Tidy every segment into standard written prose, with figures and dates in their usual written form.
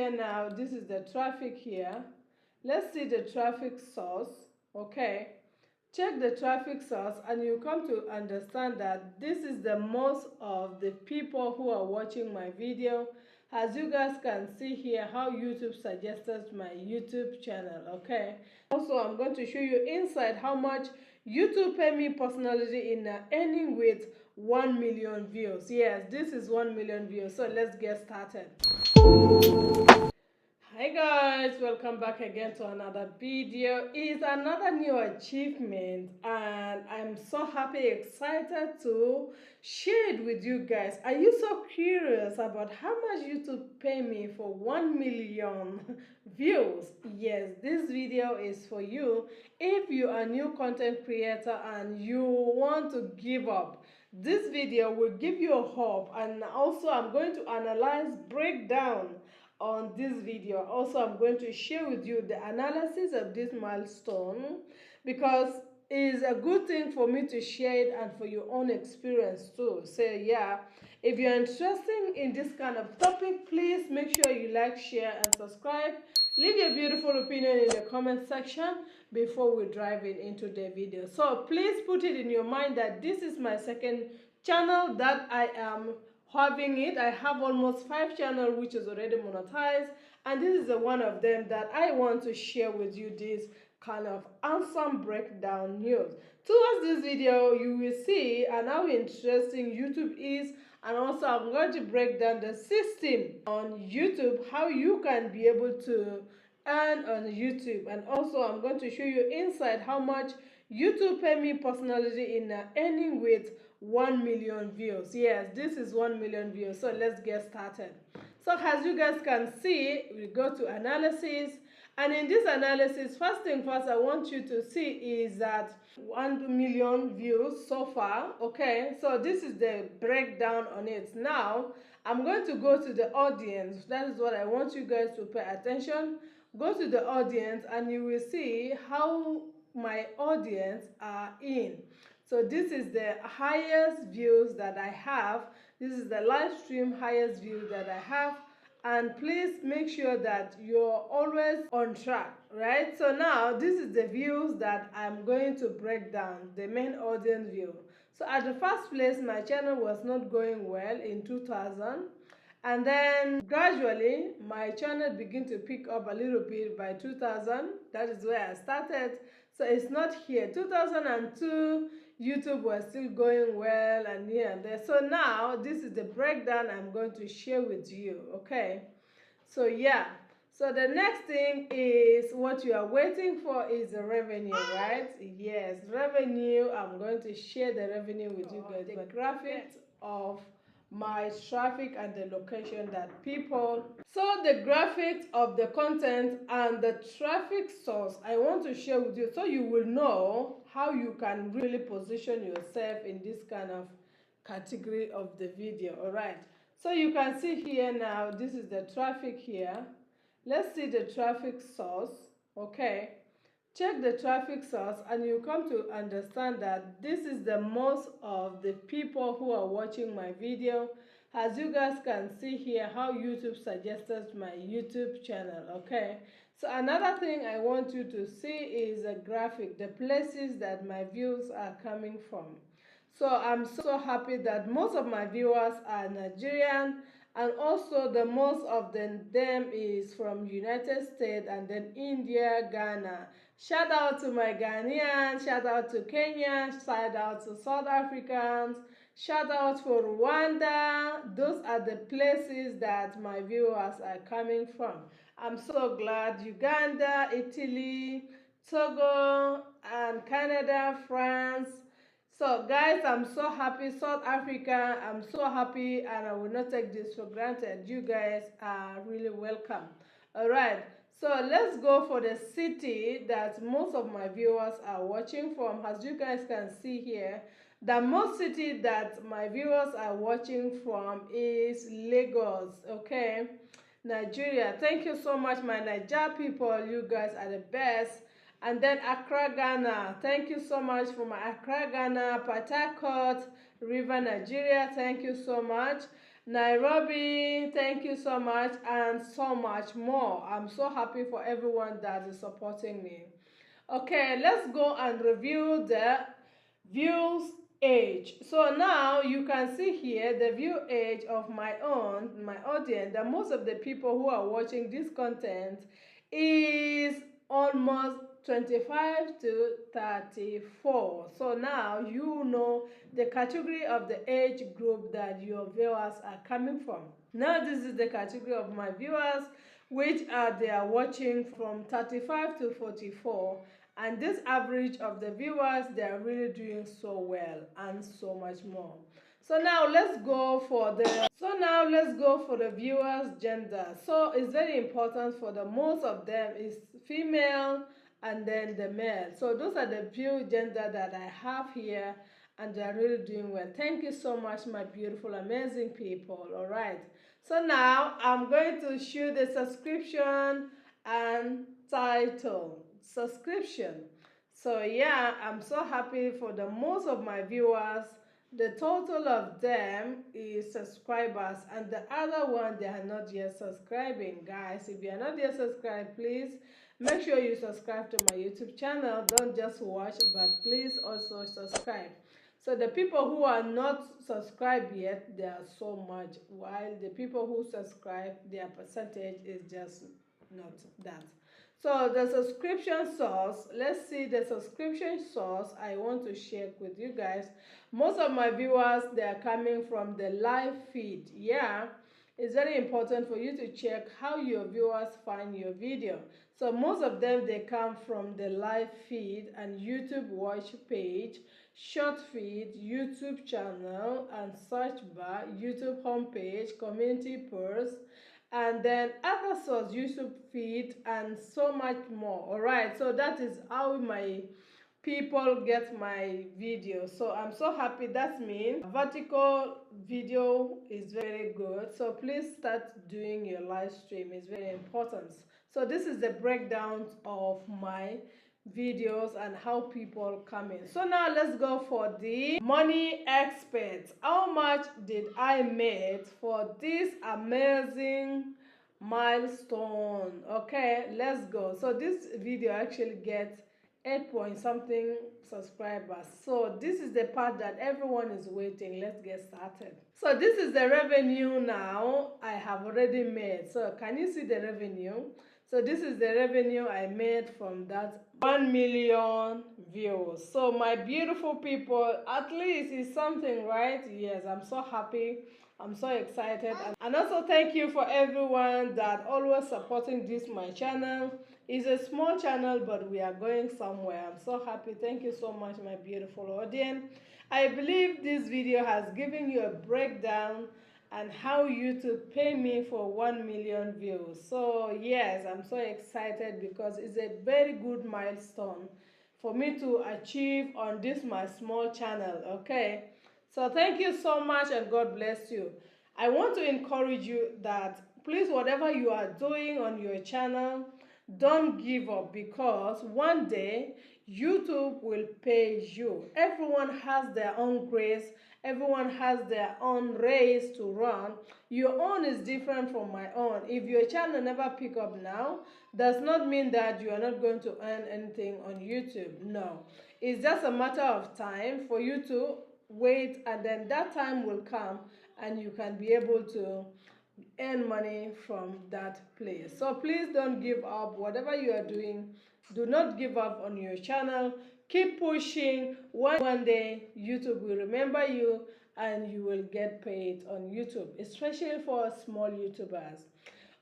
here now. This is the traffic here. Let's see the traffic source. Okay, check the traffic source and you come to understand that this is the most of the people who are watching my video. As you guys can see here, how YouTube suggested my YouTube channel. Okay, also I'm going to show you inside how much YouTube pay me personally in earning with 1 million views. Yes, this is 1 million views. So let's get started. Hi guys, welcome back again to another video. It's another new achievement and I'm so happy, excited to share it with you guys. Are you so curious about how much YouTube pay me for 1 million views? Yes, this video is for you if you are a new content creator and you want to give up. This video will give you a hope, and also I'm going to analyze, break down on this video. Also, I'm going to share with you the analysis of this milestone because it's a good thing for me to share it and for your own experience too. So yeah, if you're interested in this kind of topic, please make sure you like, share, and subscribe. Leave your beautiful opinion in the comment section before we dive into the video. So please put it in your mind that this is my second channel that I am having it. I have almost 5 channels which is already monetized, and this is the one of them that I want to share with you this kind of awesome breakdown news. Towards this video you will see and how interesting YouTube is, and also I'm going to break down the system on YouTube, how you can be able to earn on YouTube, and also I'm going to show you inside how much YouTube pay me personally in earning with 1 million views. Yes, this is 1 million views. So let's get started. So as you guys can see, we go to analysis, and in this analysis, first thing first I want you to see is that 1 million views so far. Okay, so this is the breakdown on it. Now I'm going to go to the audience. That is what I want you guys to pay attention. Go to the audience and you will see how my audience are in. So this is the highest views that I have. This is the live stream highest views that I have. And please make sure that you're always on track, right? So now this is the views that I'm going to break down, the main audience view. So at the first place, my channel was not going well in 2000. And then gradually my channel began to pick up a little bit by 2000. That is where I started. So it's not here. 2002, YouTube was still going well and here and there. So now this is the breakdown I'm going to share with you. Okay, so yeah, so the next thing is what you are waiting for is the revenue, right? Yes, revenue. I'm going to share the revenue with you guys, the graphics of my traffic and the location that people. So the graphics of the content and the traffic source I want to share with you, so you will know how you can really position yourself in this kind of category of the video. All right, so you can see here now, this is the traffic here. Let's see the traffic source. Okay, check the traffic source and you come to understand that this is the most of the people who are watching my video. As you guys can see here, how YouTube suggested my YouTube channel. Okay, so another thing I want you to see is a graphic, the places that my views are coming from. So I'm so happy that most of my viewers are Nigerian, and also the most of them is from United States, and then India, Ghana. Shout out to my Ghanaians, shout out to Kenyans, shout out to South Africans, shout out for Rwanda. Those are the places that my viewers are coming from. I'm so glad. Uganda, Italy, Togo, and Canada, France. So guys, I'm so happy. South Africa, I'm so happy, and I will not take this for granted. You guys are really welcome. All right, so let's go for the city that most of my viewers are watching from. As you guys can see here, the most city that my viewers are watching from is Lagos. Okay, Nigeria. Thank you so much, my Niger people. You guys are the best. And then Accra, Ghana. Thank you so much for my Accra, Ghana, Port Harcourt, River, Nigeria. Thank you so much. Nairobi, thank you so much, and so much more. I'm so happy for everyone that is supporting me. Okay, let's go and review the views age. So now you can see here the view age of my audience, that most of the people who are watching this content is almost 25 to 34. So now you know the category of the age group that your viewers are coming from. Now this is the category of my viewers, which they are watching from 35 to 44, and this average of the viewers, they are really doing so well and so much more. So now let's go for the viewers gender. So it's very important for the most of them is female and then the male. So those are the view gender that I have here, and they're really doing well. Thank you so much, my beautiful amazing people. All right, so now I'm going to show the subscription and title. Subscription. So yeah, I'm so happy for the most of my viewers. The total of them is subscribers, and the other one, they are not yet subscribing. Guys, if you are not yet subscribed, please make sure you subscribe to my YouTube channel. Don't just watch, but please also subscribe. So the people who are not subscribed yet, there are so much, while the people who subscribe, their percentage is just not that. So the subscription source, let's see the subscription source I want to share with you guys. Most of my viewers, they are coming from the live feed. Yeah, it's very important for you to check how your viewers find your video. So most of them, they come from the live feed and YouTube watch page, short feed, YouTube channel and search bar, YouTube homepage, community posts, and then other source, YouTube feed, and so much more. All right, so that is how my people get my video. So I'm so happy. That means vertical video is very good. So please start doing your live stream. It's very important. So this is the breakdown of my videos and how people come in. So now let's go for the money experts. How much did I make for this amazing milestone? Okay, let's go. So this video actually gets 8 point something subscribers. So this is the part that everyone is waiting. Let's get started. So this is the revenue now I have already made. So can you see the revenue? So this is the revenue I made from that 1 million views. So my beautiful people, at least it's something, right? Yes, I'm so happy. I'm so excited. And also thank you for everyone that always supporting this my channel. It's a small channel, but we are going somewhere. I'm so happy. Thank you so much, my beautiful audience. I believe this video has given you a breakdown and how YouTube pay me for 1 million views. So yes, I'm so excited because it's a very good milestone for me to achieve on this my small channel. Okay, so thank you so much and God bless you. I want to encourage you that please, whatever you are doing on your channel, don't give up, because one day YouTube will pay you. Everyone has their own grace. Everyone has their own race to run. Your own is different from my own. If your channel never pick up now, does not mean that you are not going to earn anything on YouTube. No. It's just a matter of time for you to wait, and then that time will come and you can be able to earn money from that place. So please don't give up. Whatever you are doing, do not give up on your channel. Keep pushing. One day YouTube will remember you and you will get paid on YouTube, especially for small YouTubers.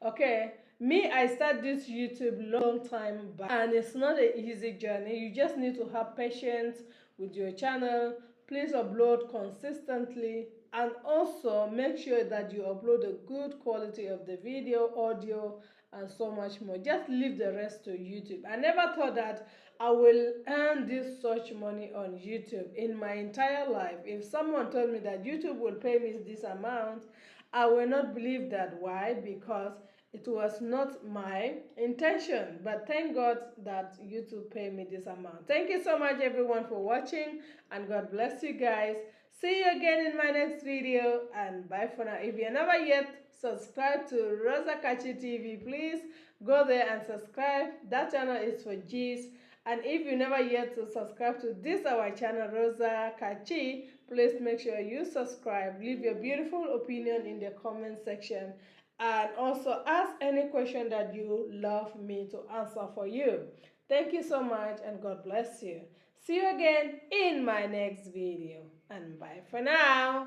Okay, me, I started this YouTube long time back, and it's not an easy journey. You just need to have patience with your channel. Please upload consistently, and also make sure that you upload a good quality of the video, audio, and so much more. Just leave the rest to YouTube. I never thought that I will earn this such money on YouTube in my entire life. If someone told me that YouTube will pay me this amount, I will not believe that. Why? Because it was not my intention. But thank God that YouTube pay me this amount. Thank you so much everyone for watching, and God bless you guys. See you again in my next video, and bye for now. If you're never yet subscribed to Rosa Kachi TV, please go there and subscribe. That channel is for G's. And if you never yet to subscribe to this our channel, Rosa Kachi, please make sure you subscribe. Leave your beautiful opinion in the comment section. And also ask any question that you love me to answer for you. Thank you so much, and God bless you. See you again in my next video, and bye for now.